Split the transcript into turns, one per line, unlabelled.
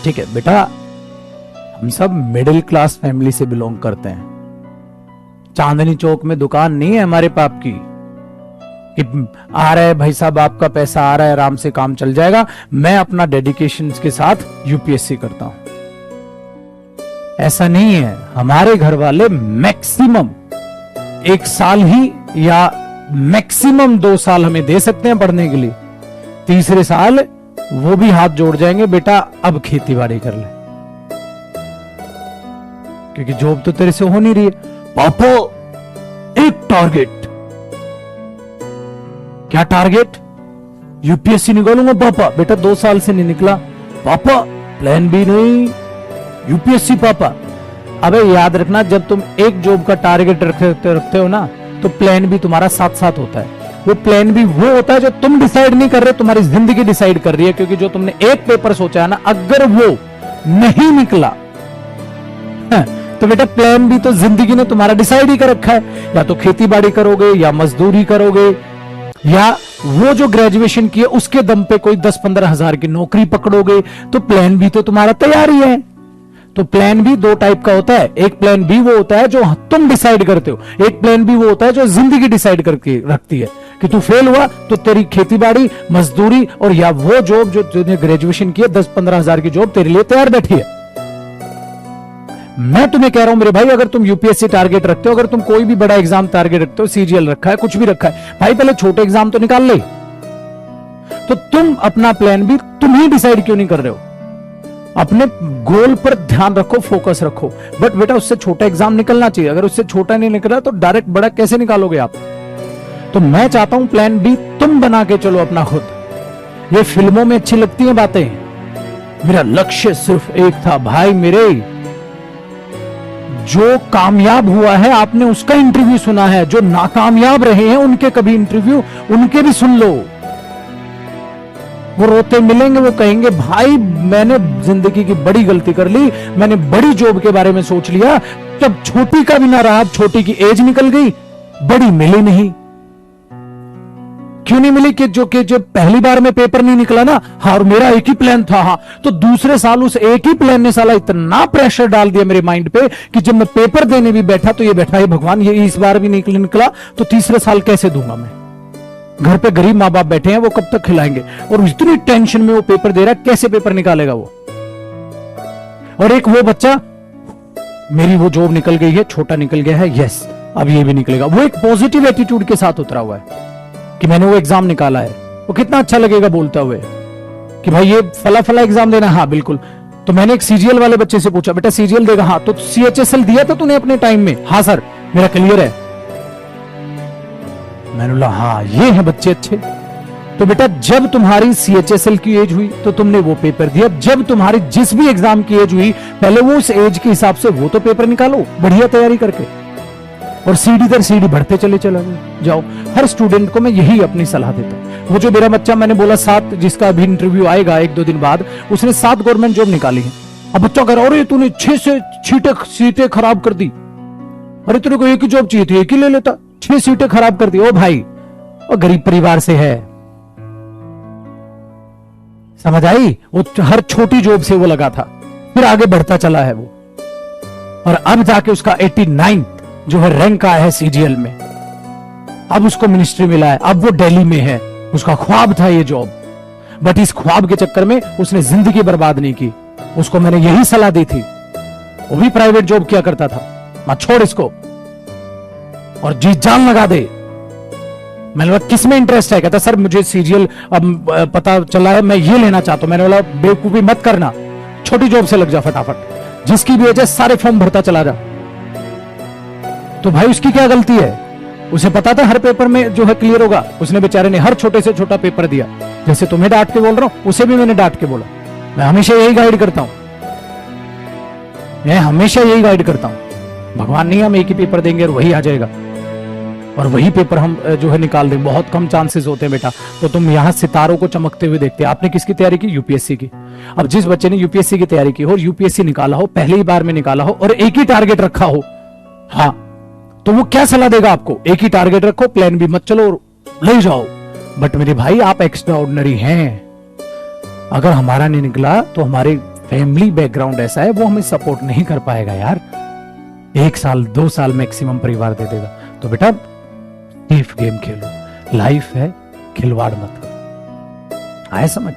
ठीक है बेटा, हम सब मिडिल क्लास फैमिली से बिलोंग करते हैं। चांदनी चौक में दुकान नहीं है हमारे बाप की कि आ रहा है भाई साहब, आपका पैसा आ रहा है, आराम से काम चल जाएगा। मैं अपना डेडिकेशन के साथ यूपीएससी करता हूं। ऐसा नहीं है। हमारे घर वाले मैक्सिमम 1 साल ही या मैक्सिमम 2 साल हमें दे सकते हैं पढ़ने के लिए। तीसरे साल वो भी हाथ जोड़ जाएंगे, बेटा अब खेती बाड़ी कर ले, क्योंकि जॉब तो तेरे से हो नहीं रही है। पापा एक टारगेट। क्या टारगेट? यूपीएससी निकालूंगा पापा। बेटा 2 साल से नहीं निकला। पापा प्लान बी नहीं, यूपीएससी पापा। अबे याद रखना, जब तुम एक जॉब का टारगेट रखते हो ना, तो प्लान भी तुम्हारा साथ साथ होता है। वो प्लान भी वो होता है जो तुम डिसाइड नहीं कर रहे, तुम्हारी जिंदगी डिसाइड कर रही है। क्योंकि जो तुमने एक पेपर सोचा है ना, अगर वो नहीं निकला तो बेटा प्लान भी तो जिंदगी ने तुम्हारा डिसाइड ही कर रखा है। या तो खेती बाड़ी करोगे, या मजदूरी करोगे, या वो जो ग्रेजुएशन की है उसके दम पे कोई 10-15 हजार की नौकरी पकड़ोगे। तो प्लान भी तो तुम्हारा तैयार ही है। तो प्लान बी 2 टाइप का होता है। एक प्लान बी वो होता है जो तुम डिसाइड करते हो, एक प्लान बी वो होता है जो जिंदगी डिसाइड करके रखती है कि तू फेल हुआ तो तेरी खेतीबाड़ी, मजदूरी और या वो जॉब जो तूने ग्रेजुएशन की है 10-15 हजार की जॉब तेरे लिए तैयार बैठी है। मैं तुम्हें कह रहा हूं मेरे भाई, अगर तुम यूपीएससी टारगेट रखते हो, अगर तुम कोई भी बड़ा एग्जाम टारगेट रखते हो, सीजीएल रखा है, कुछ भी रखा है, भाई पहले छोटे एग्जाम तो निकाल ले। तो तुम अपना प्लान भी तुम ही डिसाइड क्यों नहीं कर रहे हो? अपने गोल पर ध्यान रखो, फोकस रखो। बट बेटा उससे छोटा एग्जाम निकलना चाहिए। अगर उससे छोटा नहीं निकला तो डायरेक्ट बड़ा कैसे निकालोगे आप? तो मैं चाहता हूं प्लान बी तुम बना के चलो अपना खुद। ये फिल्मों में अच्छी लगती हैं बातें, मेरा लक्ष्य सिर्फ एक था। भाई मेरे, जो कामयाब हुआ है आपने उसका इंटरव्यू सुना है, जो नाकामयाब रहे हैं उनके कभी इंटरव्यू उनके भी सुन लो। वो रोते मिलेंगे, वो कहेंगे भाई मैंने जिंदगी की बड़ी गलती कर ली, मैंने बड़ी जॉब के बारे में सोच लिया, जब छोटी का भी ना रहा, छोटी की एज निकल गई, बड़ी मिली नहीं। क्यों नहीं मिली? कि जो पहली बार में पेपर नहीं निकला ना, हाँ, और मेरा एक ही प्लान था, हाँ, तो दूसरे साल उस एक ही प्लान ने साला इतना प्रेशर डाल दिया मेरे माइंड पे कि जब मैं पेपर देने भी बैठा तो ये बैठा है भगवान, ये इस बार भी निकला तो तीसरे साल कैसे दूंगा मैं? घर पे गरीब माँ बाप बैठे हैं, वो कब तक खिलाएंगे? और इतनी टेंशन में वो पेपर दे रहा है, कैसे पेपर निकालेगा वो? और एक वो बच्चा, मेरी वो जॉब निकल गई है, छोटा निकल गया है, यस अब ये भी निकलेगा। वो एक पॉजिटिव एटीट्यूड के साथ उतरा हुआ है कि मैंने वो एग्जाम निकाला है। वो कितना अच्छा लगेगा बोलता हुए कि भाई ये फला फला एग्जाम देना, हाँ बिल्कुल। तो मैंने एक सीजीएल वाले बच्चे से पूछा, बेटा सीजीएल देगा? हाँ। तो सीएचएसएल दिया था तूने अपने टाइम में? हाँ सर, मेरा क्लियर है। मैंने बोला हाँ, ये है बच्चे अच्छे। तो बेटा जब तुम्हारी सीएचएसएल की एज हुई तो तुमने वो पेपर दिया। जब तुम्हारी जिस भी एग्जाम की एज हुई, पहले वो उस एज के हिसाब से वो तो पेपर निकालो बढ़िया तैयारी करके, और सीढ़ी दर सीढ़ी बढ़ते चले जाओ। हर स्टूडेंट को मैं यही अपनी सलाह देता हूं। वो जो मेरा बच्चा मैंने बोला 7, जिसका अभी इंटरव्यू आएगा 1-2 दिन बाद, उसने 7 गवर्नमेंट जॉब निकाली है। अब बच्चा कह रहा है अरे तूने 6 से सीटें खराब कर दी, अरे तेरे को एक ही जॉब चाहिए थी, एक ही ले लेता, 6 सीटें खराब कर दी। ओ भाई, और गरीब परिवार से है, समझ आई? वो हर छोटी जॉब से वो लगा था, फिर आगे बढ़ता चला है वो, और अब जाके उसका 89 जो है रैंक आया है सीजीएल में। अब उसको मिनिस्ट्री मिला है, अब वो दिल्ली में है। उसका ख्वाब था ये जॉब, बट इस ख्वाब के चक्कर में उसने जिंदगी बर्बाद नहीं की। उसको मैंने यही सलाह दी थी, वो भी प्राइवेट जॉब किया करता था, मत छोड़ इसको और जी जान लगा दे। मैंने बोला किस में इंटरेस्ट है? कहता सर मुझे सीजीएल अब पता चला है, मैं ये लेना चाहता हूं। मैंने बोला बेवकूफी मत करना, छोटी जॉब से लग जा फटाफट, जिसकी भी एज है सारे फॉर्म भरता चला जा। तो भाई उसकी क्या गलती है? उसे पता था हर पेपर में जो है क्लियर होगा, उसने बेचारे ने हर छोटे से छोटा पेपर दिया। जैसे तुम्हें डांट के बोल रहा हूं, उसे भी मैंने डांट के बोला। मैं हमेशा यही गाइड करता हूं, मैं हमेशा यही गाइड करता हूं। भगवान नहीं हम एक ही पेपर देंगे और वही आ जाएगा और वही पेपर हम जो है निकाल देंगे, बहुत कम चांसेस होते हैं बेटा। तो तुम यहां सितारों को चमकते हुए देखते। आपने किसकी तैयारी की? यूपीएससी की। अब जिस बच्चे ने यूपीएससी की तैयारी की हो, यूपीएससी निकाला हो, पहले ही बार में निकाला हो और एक ही टारगेट रखा हो, हाँ, तो वो क्या सलाह देगा आपको? एक ही टारगेट रखो, प्लान बी मत चलो, ले जाओ। बट मेरे भाई आप एक्स्ट्रा ऑर्डिनरी हैं। अगर हमारा नहीं निकला तो हमारे फैमिली बैकग्राउंड ऐसा है वो हमें सपोर्ट नहीं कर पाएगा यार। 1 साल 2 साल मैक्सिमम परिवार दे देगा। तो बेटा सेफ गेम खेलो, लाइफ है, खिलवाड़ मत करो। आए समझ?